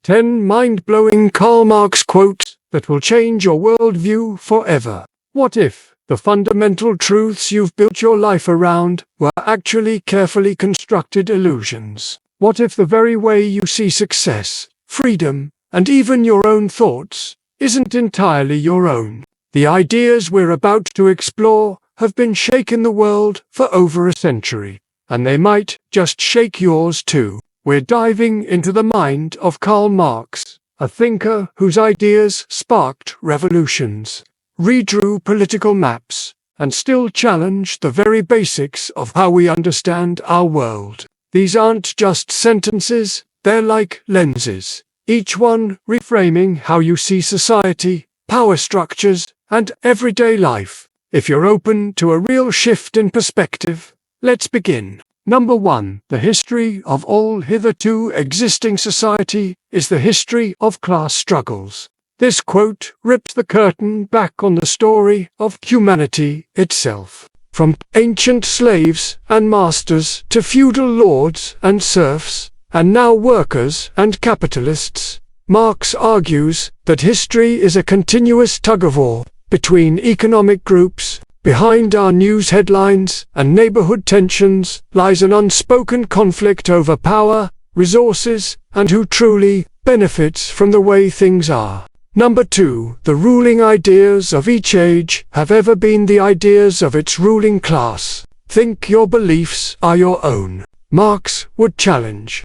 10 mind-blowing Karl Marx quotes that will change your worldview forever. What if the fundamental truths you've built your life around were actually carefully constructed illusions? What if the very way you see success, freedom, and even your own thoughts isn't entirely your own? The ideas we're about to explore have been shaking the world for over a century, and they might just shake yours too. We're diving into the mind of Karl Marx, a thinker whose ideas sparked revolutions, redrew political maps, and still challenge the very basics of how we understand our world. These aren't just sentences, they're like lenses, each one reframing how you see society, power structures, and everyday life. If you're open to a real shift in perspective, let's begin. Number 1. The history of all hitherto existing society is the history of class struggles. This quote rips the curtain back on the story of humanity itself. From ancient slaves and masters to feudal lords and serfs, and now workers and capitalists, Marx argues that history is a continuous tug-of-war between economic groups. Behind our news headlines and neighborhood tensions lies an unspoken conflict over power, resources, and who truly benefits from the way things are. Number 2. The ruling ideas of each age have ever been the ideas of its ruling class. Think your beliefs are your own. Marx would challenge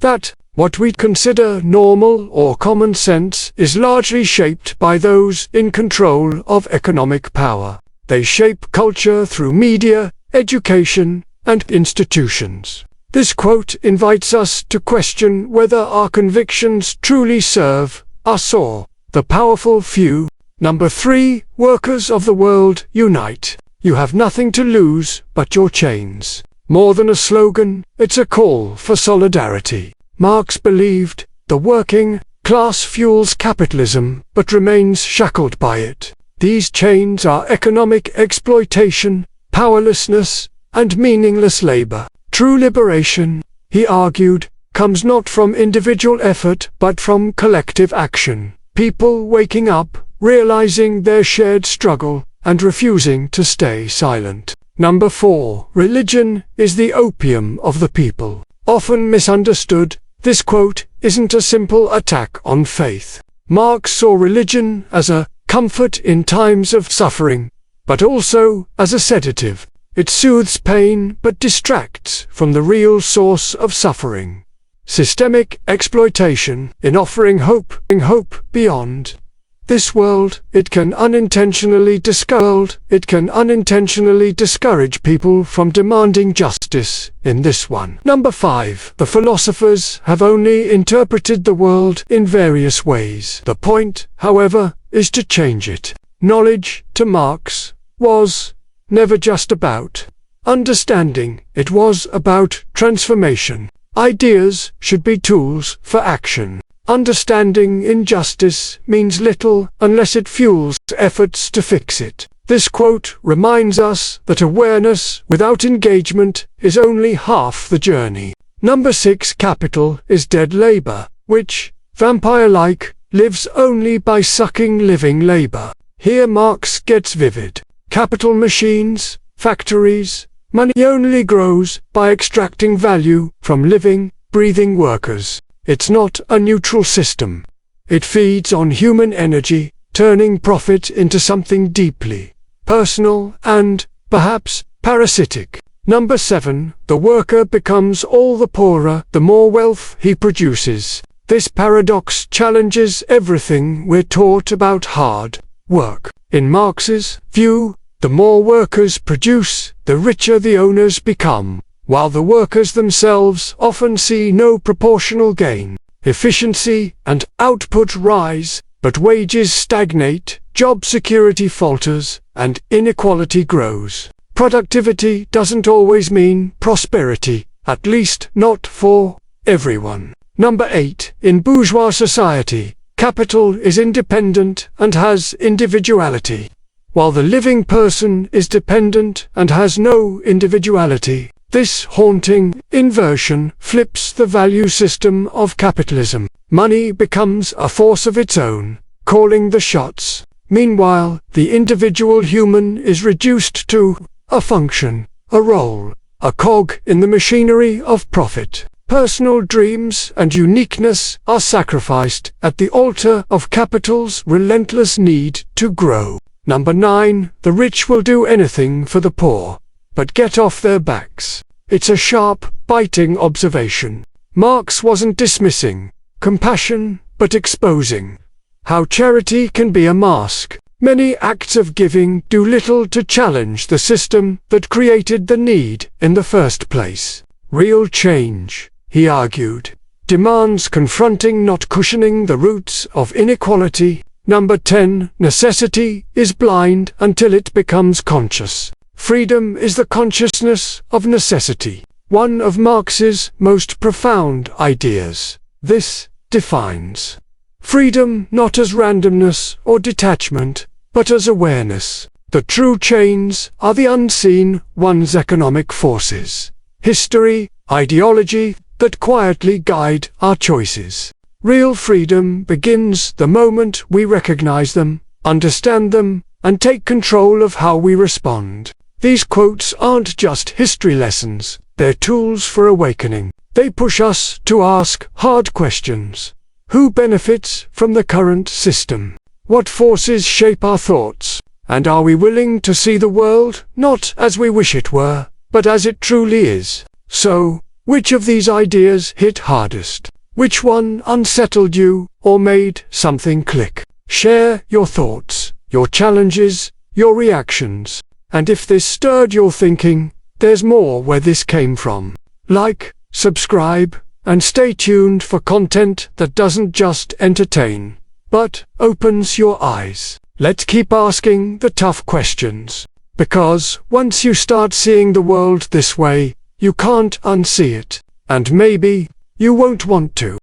that what we consider normal or common sense is largely shaped by those in control of economic power. They shape culture through media, education, and institutions. This quote invites us to question whether our convictions truly serve us or the powerful few. Number 3. Workers of the world, unite. You have nothing to lose but your chains. More than a slogan, it's a call for solidarity. Marx believed the working class fuels capitalism but remains shackled by it. These chains are economic exploitation, powerlessness, and meaningless labor. True liberation, he argued, comes not from individual effort but from collective action. People waking up, realizing their shared struggle, and refusing to stay silent. Number 4. Religion is the opium of the people. Often misunderstood, this quote isn't a simple attack on faith. Marx saw religion as a comfort in times of suffering, but also as a sedative. It soothes pain but distracts from the real source of suffering. Systemic exploitation in offering hope beyond this world, it can unintentionally discourage people from demanding justice in this one. Number 5. The philosophers have only interpreted the world in various ways. The point, however, is to change it. Knowledge, to Marx, was never just about understanding, it was about transformation. Ideas should be tools for action. Understanding injustice means little unless it fuels efforts to fix it. This quote reminds us that awareness without engagement is only half the journey. Number 6. Capital is dead labor, which, vampire-like, lives only by sucking living labor. Here Marx gets vivid. Capital machines, factories, money only grows by extracting value from living, breathing workers. It's not a neutral system. It feeds on human energy, turning profit into something deeply personal and, perhaps, parasitic. Number 7. The worker becomes all the poorer the more wealth he produces. This paradox challenges everything we're taught about hard work. In Marx's view, the more workers produce, the richer the owners become, while the workers themselves often see no proportional gain. Efficiency and output rise, but wages stagnate, job security falters, and inequality grows. Productivity doesn't always mean prosperity, at least not for everyone. Number 8. In bourgeois society, capital is independent and has individuality, while the living person is dependent and has no individuality. This haunting inversion flips the value system of capitalism. Money becomes a force of its own, calling the shots. Meanwhile, the individual human is reduced to a function, a role, a cog in the machinery of profit. Personal dreams and uniqueness are sacrificed at the altar of capital's relentless need to grow. Number 9. The rich will do anything for the poor, but get off their backs. It's a sharp, biting observation. Marx wasn't dismissing compassion, but exposing how charity can be a mask. Many acts of giving do little to challenge the system that created the need in the first place. Real change, he argued, demands confronting, not cushioning, the roots of inequality. Number 10. Necessity is blind until it becomes conscious. Freedom is the consciousness of necessity, one of Marx's most profound ideas. This defines freedom not as randomness or detachment, but as awareness. The true chains are the unseen one's economic forces, history, ideology, that quietly guide our choices. Real freedom begins the moment we recognize them, understand them, and take control of how we respond. These quotes aren't just history lessons, they're tools for awakening. They push us to ask hard questions. Who benefits from the current system? What forces shape our thoughts? And are we willing to see the world not as we wish it were, but as it truly is? So, which of these ideas hit hardest? Which one unsettled you or made something click? Share your thoughts, your challenges, your reactions. And if this stirred your thinking, there's more where this came from. Like, subscribe, and stay tuned for content that doesn't just entertain, but opens your eyes. Let's keep asking the tough questions, because once you start seeing the world this way, you can't unsee it, and maybe you won't want to.